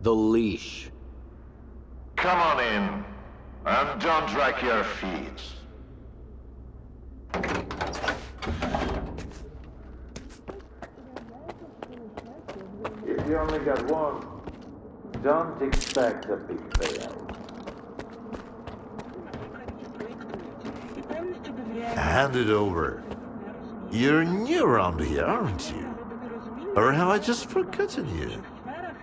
The leash. Come on in, and don't drag your feet. If you only got one, don't expect a big payout. Hand it over. You're new around here, aren't you? Or have I just forgotten you?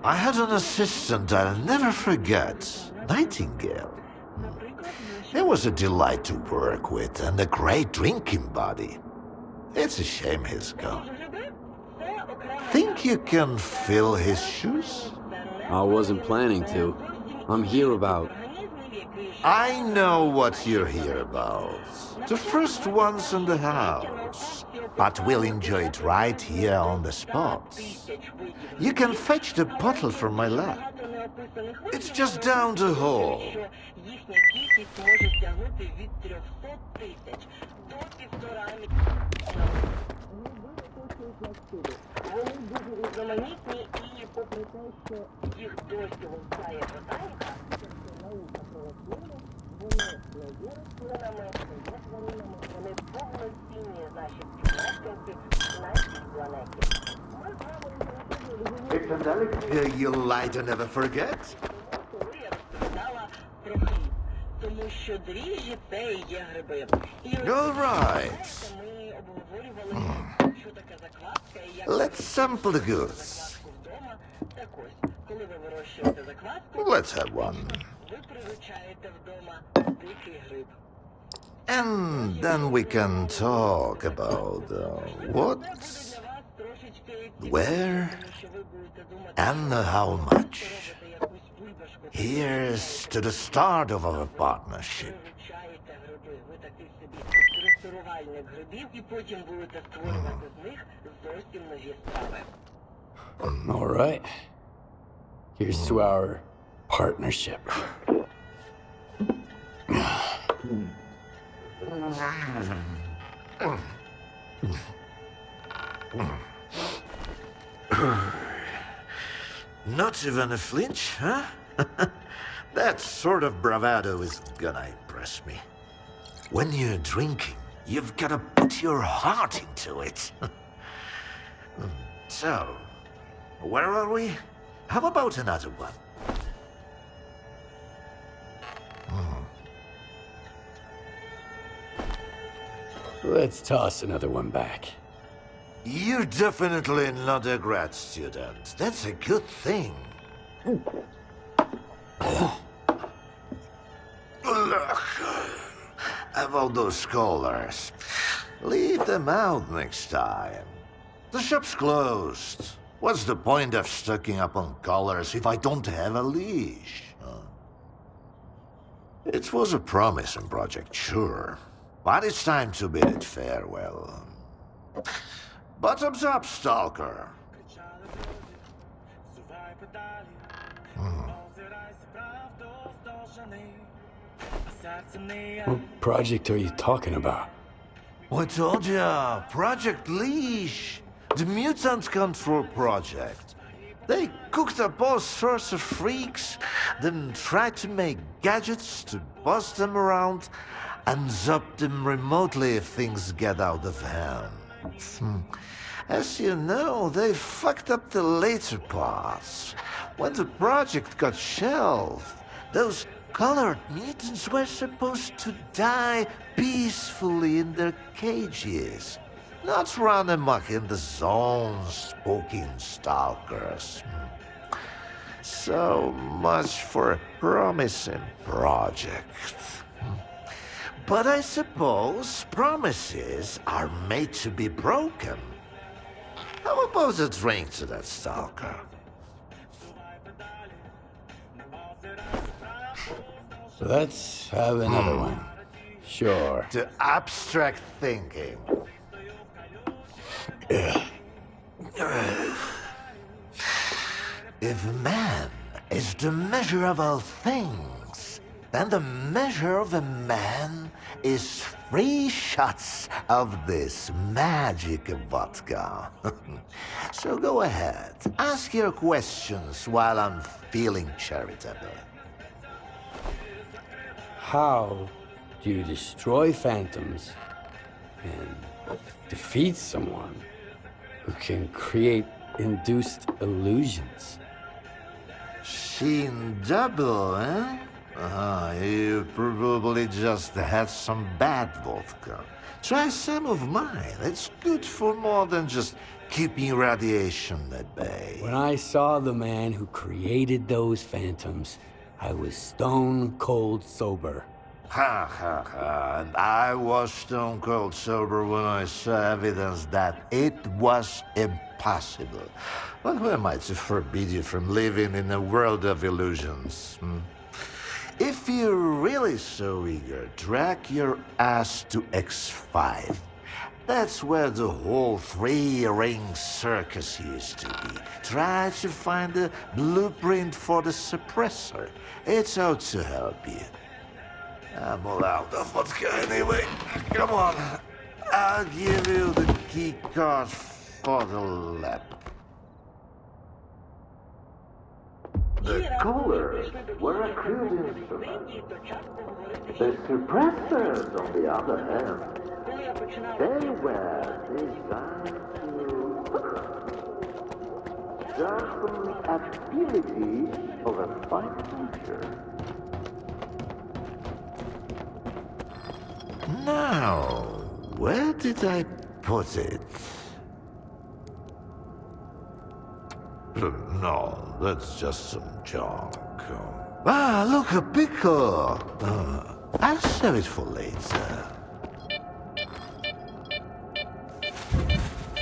I had an assistant I'll never forget, Nightingale. He was a delight to work with and a great drinking buddy. It's a shame he's gone. Think you can fill his shoes? I wasn't planning to. I'm here about... I know what you're here about. The first ones in the house. But we'll enjoy it right here on the spot. You can fetch the bottle from my lab. It's just down the hall. It's a delicate. You lie to never forget. All right. Let's sample the goods. Let's have one. And then we can talk about what, where, and how much. Here's to the start of our partnership. All right. Here's to our partnership. Not even a flinch, huh? That sort of bravado is gonna impress me. When you're drinking, you've gotta put your heart into it. So, where are we? How about another one? Let's toss another one back. You're definitely not a grad student. That's a good thing. Look, about those scholars. Leave them out next time. The shop's closed. What's the point of stocking up on colors if I don't have a leash? It was a promising project, sure. But it's time to bid it farewell. Bottoms up, Stalker. What project are you talking about? I told ya, Project Leash. The mutant control project. They cooked up all sorts of freaks, then tried to make gadgets to boss them around and zap them remotely if things get out of hand. As you know, they fucked up the later parts. When the project got shelved, those colored mutants were supposed to die peacefully in their cages. Not run amok in the zones, poking stalkers. So much for a promising project. But I suppose promises are made to be broken. How about a drink to that stalker? Let's have another one. Sure. To abstract thinking. If man is the measure of all things, then the measure of a man is 3 shots of this magic vodka. So go ahead, ask your questions while I'm feeling charitable. How do you destroy phantoms and defeat someone who can create induced illusions? Seen double, eh? You probably just had some bad vodka. Try some of mine. It's good for more than just keeping radiation at bay. When I saw the man who created those phantoms, I was stone cold sober. Ha ha ha, and I was stone cold sober when I saw evidence that it was impossible. But who am I to forbid you from living in a world of illusions? If you're really so eager, drag your ass to X5. That's where the whole 3-ring circus used to be. Try to find the blueprint for the suppressor. It's out to help you. I'm all out of vodka anyway. Come on. I'll give you the key card for the lab. The coolers were a crude instrument. The suppressors, on the other hand, they were designed to sharpen ability of a fine teacher. Now, where did I put it? No, that's just some junk. Ah, look, a pickle! I'll save it for later.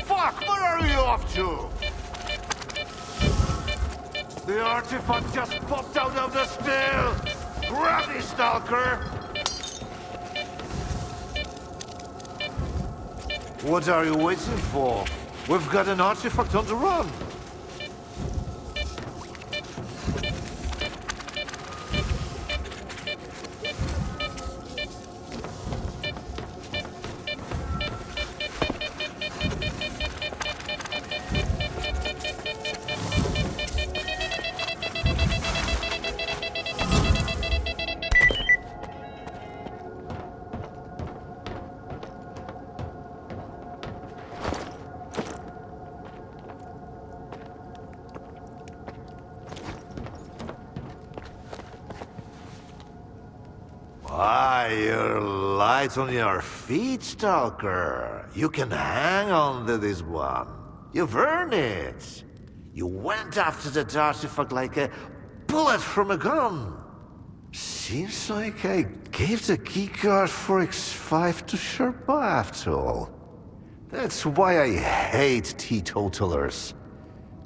Fuck, where are you off to? The artifact just popped out of the still! Grab me, Stalker! What are you waiting for? We've got an artifact on the run! Ah, you're light on your feet, Stalker. You can hang on to this one. You've earned it. You went after that artifact like a bullet from a gun. Seems like I gave the keycard for X5 to Sherpa after all. That's why I hate teetotalers.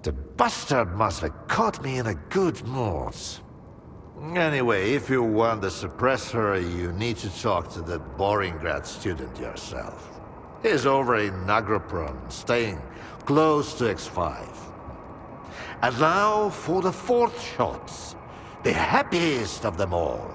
The bastard must have caught me in a good mood. Anyway, if you want the suppressor, you need to talk to that boring grad student yourself. He's over in Agropron, staying close to X5. And now for the 4th shot, the happiest of them all.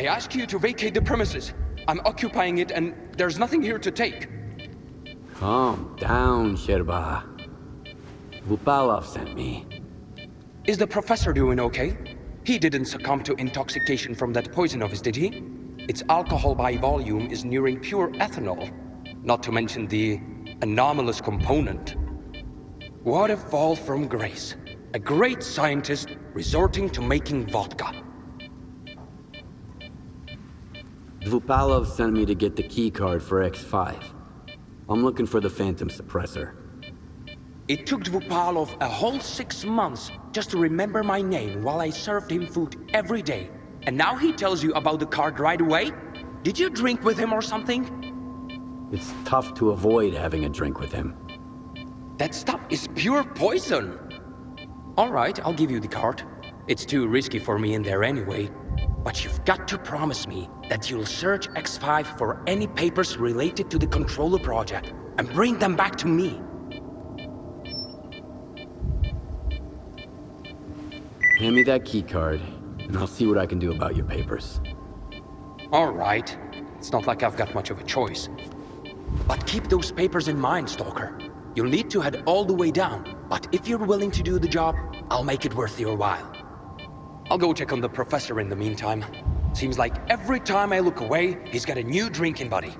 I ask you to vacate the premises. I'm occupying it and there's nothing here to take. Calm down, Sherba. Vupalov sent me. Is the professor doing okay? He didn't succumb to intoxication from that poison of his, did he? Its alcohol by volume is nearing pure ethanol, not to mention the anomalous component. What a fall from grace. A great scientist resorting to making vodka. Vupalov sent me to get the key card for X5. I'm looking for the Phantom Suppressor. It took Dvupalov a whole 6 months just to remember my name while I served him food every day. And now he tells you about the card right away? Did you drink with him or something? It's tough to avoid having a drink with him. That stuff is pure poison. All right, I'll give you the card. It's too risky for me in there anyway. But you've got to promise me that you'll search X5 for any papers related to the Controller project and bring them back to me. Hand me that key card, and I'll see what I can do about your papers. All right. It's not like I've got much of a choice. But keep those papers in mind, Stalker. You'll need to head all the way down, but if you're willing to do the job, I'll make it worth your while. I'll go check on the professor in the meantime. Seems like every time I look away, he's got a new drinking buddy.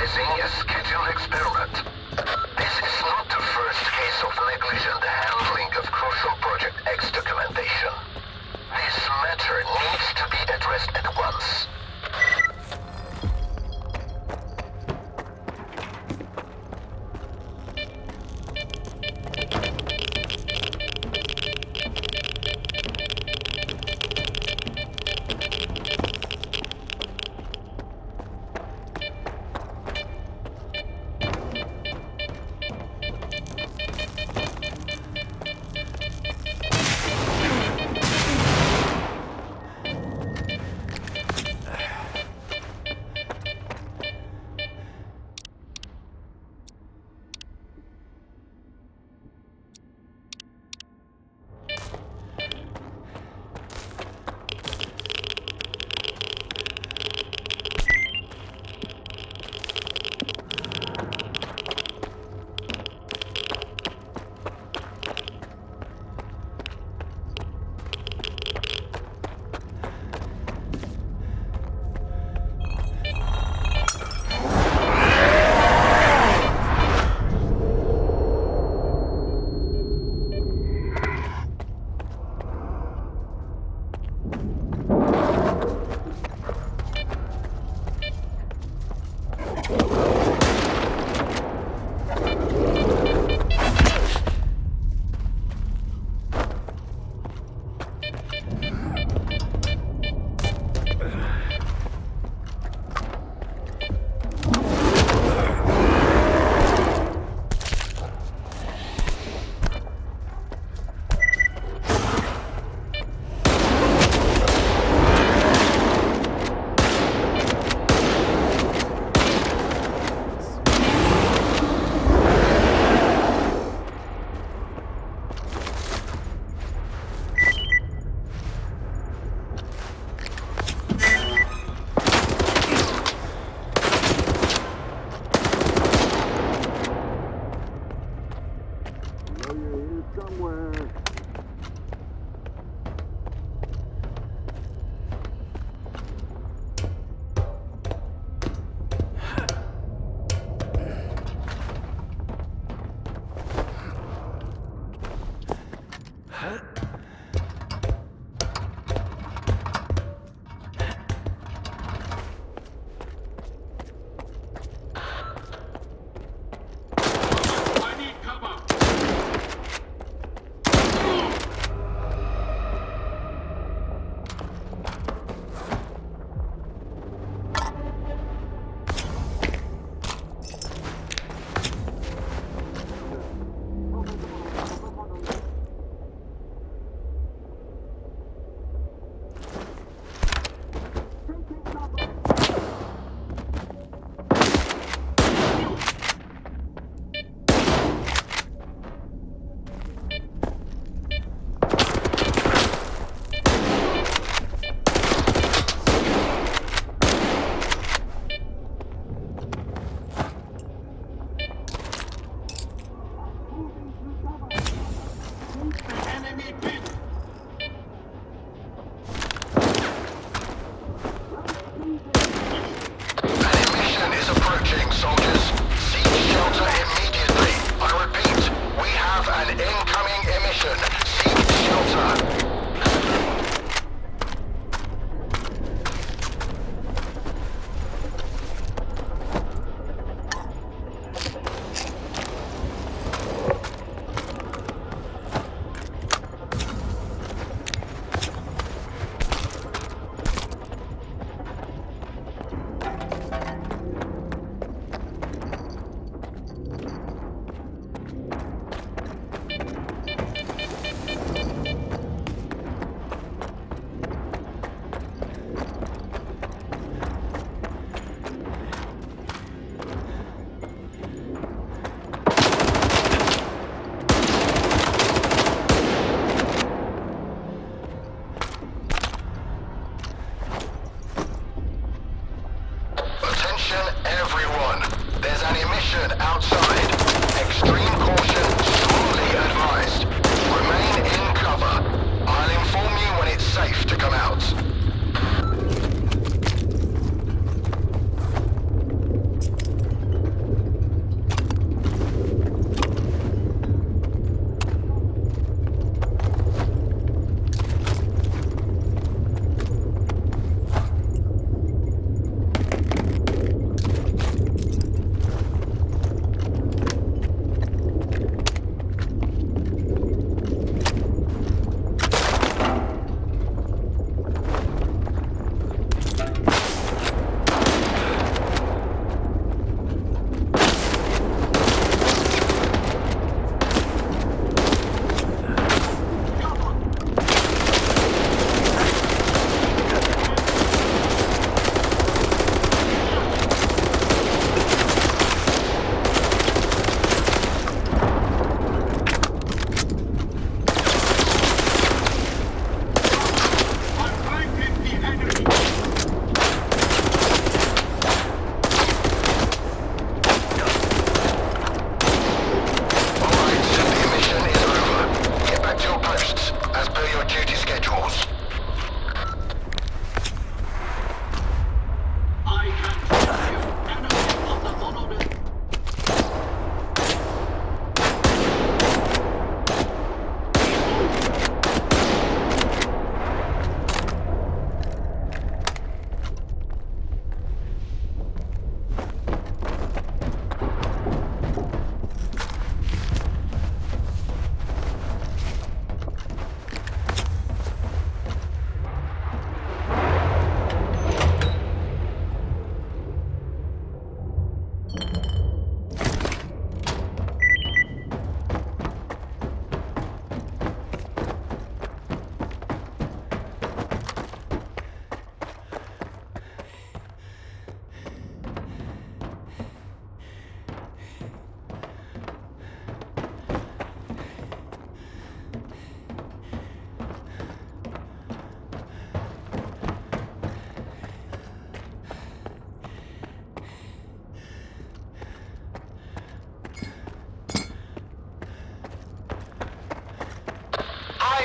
Analyzing a scheduled experiment. This is not the first case of negligent handling of crucial Project X documentation. This matter needs to be addressed at once.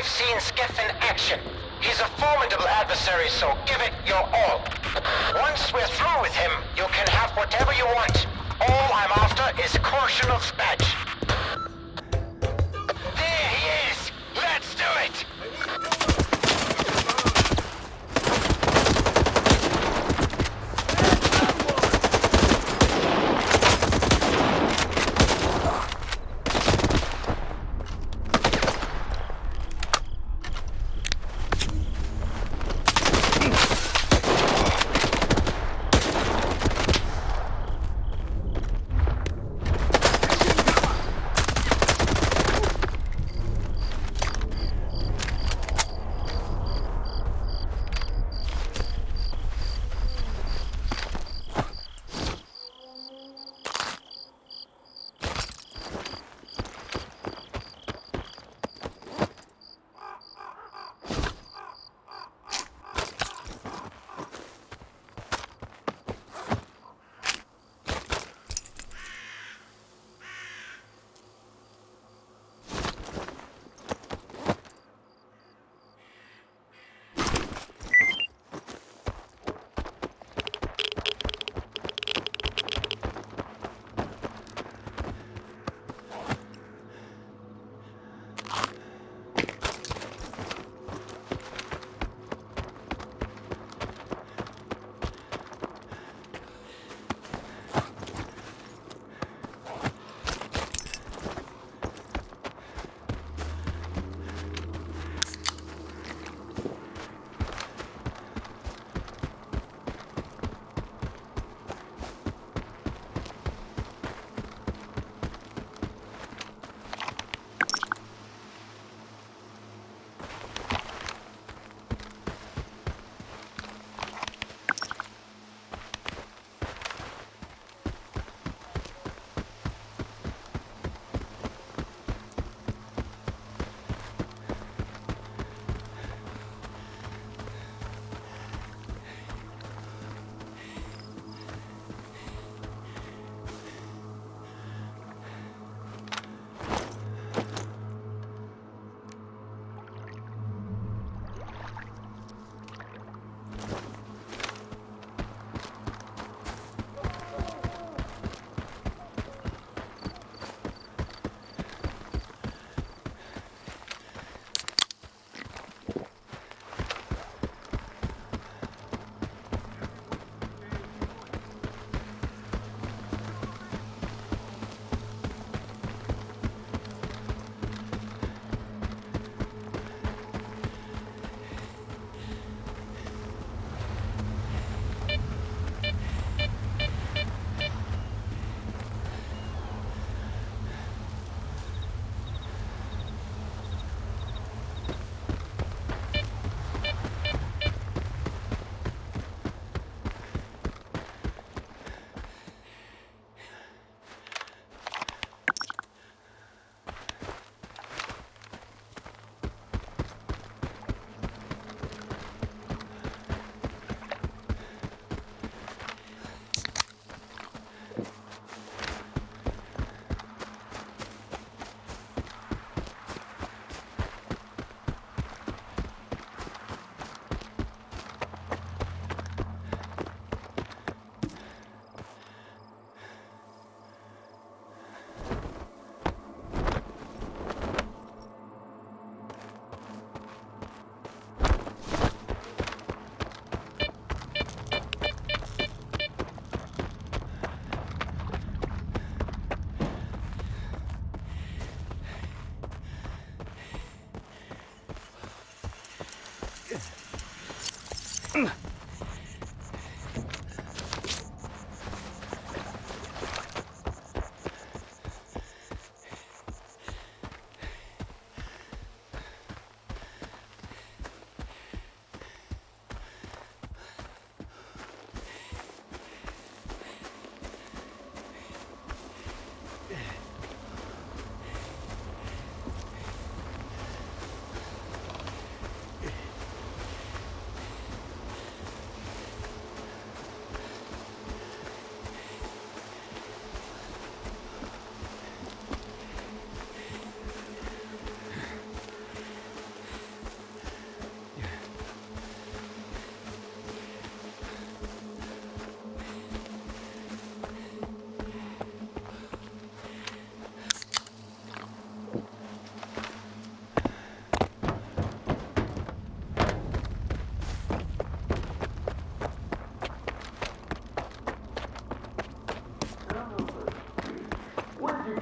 I've seen Skiff in action. He's a formidable adversary, so give it your all. Once we're through with him, you can have whatever you want. All I'm after is Korshunov's badge. There he is! Let's do it!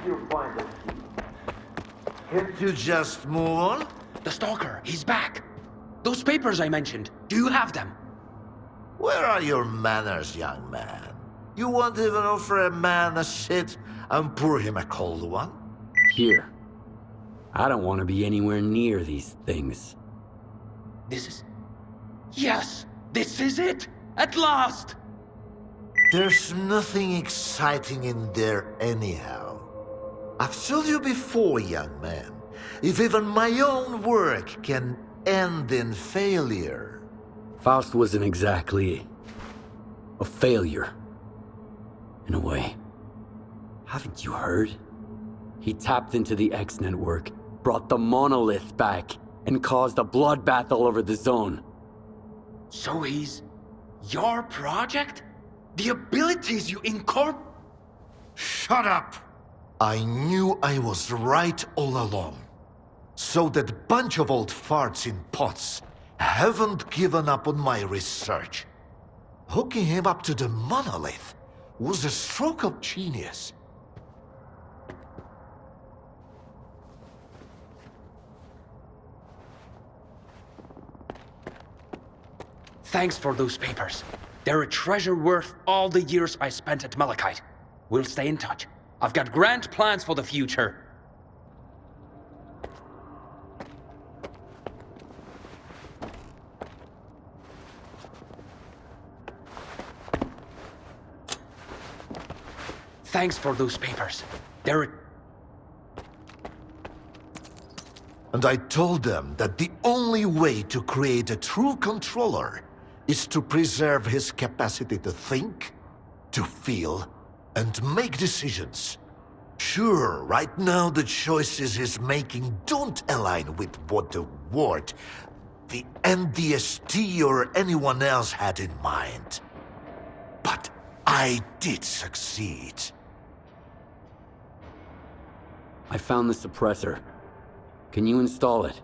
you find the key? Can't you just move on? The stalker, he's back. Those papers I mentioned, do you have them? Where are your manners, young man? You won't even offer a man a shit and pour him a cold one? Here. I don't want to be anywhere near these things. This is... Yes! This is it! At last! There's nothing exciting in there anyhow. I've told you before, young man, if even my own work can end in failure. Faust wasn't exactly a failure, in a way. Haven't you heard? He tapped into the X network, brought the monolith back, and caused a bloodbath all over the zone. So he's... your project? The abilities you incorporate? Shut up! I knew I was right all along. So that bunch of old farts in pots haven't given up on my research. Hooking him up to the monolith was a stroke of genius. Thanks for those papers. They're a treasure worth all the years I spent at Malachite. We'll stay in touch. I've got grand plans for the future. Thanks for those papers. They're... And I told them that the only way to create a true controller is to preserve his capacity to think, to feel, and make decisions. Sure, right now the choices he's making don't align with what the Ward, the NDST or anyone else had in mind. But I did succeed. I found the suppressor. Can you install it?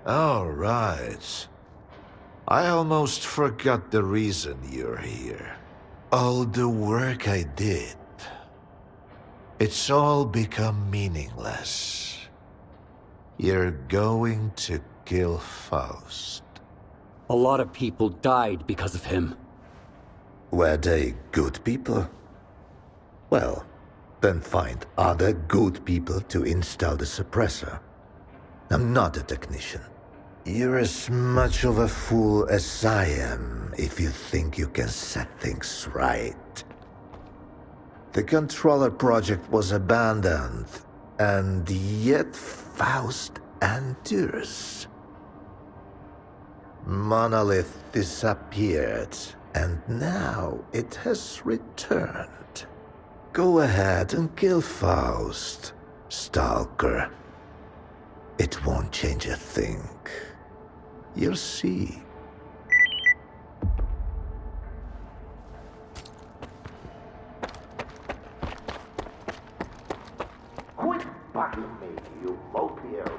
All right. I almost forgot the reason you're here. All the work I did. It's all become meaningless. You're going to kill Faust. A lot of people died because of him. Were they good people? Well, then find other good people to install the suppressor. I'm not a technician. You're as much of a fool as I am if you think you can set things right. The controller project was abandoned, and yet Faust endures. Monolith disappeared, and now it has returned. Go ahead and kill Faust, Stalker. It won't change a thing. You'll see. Quit bugging me, you mopio.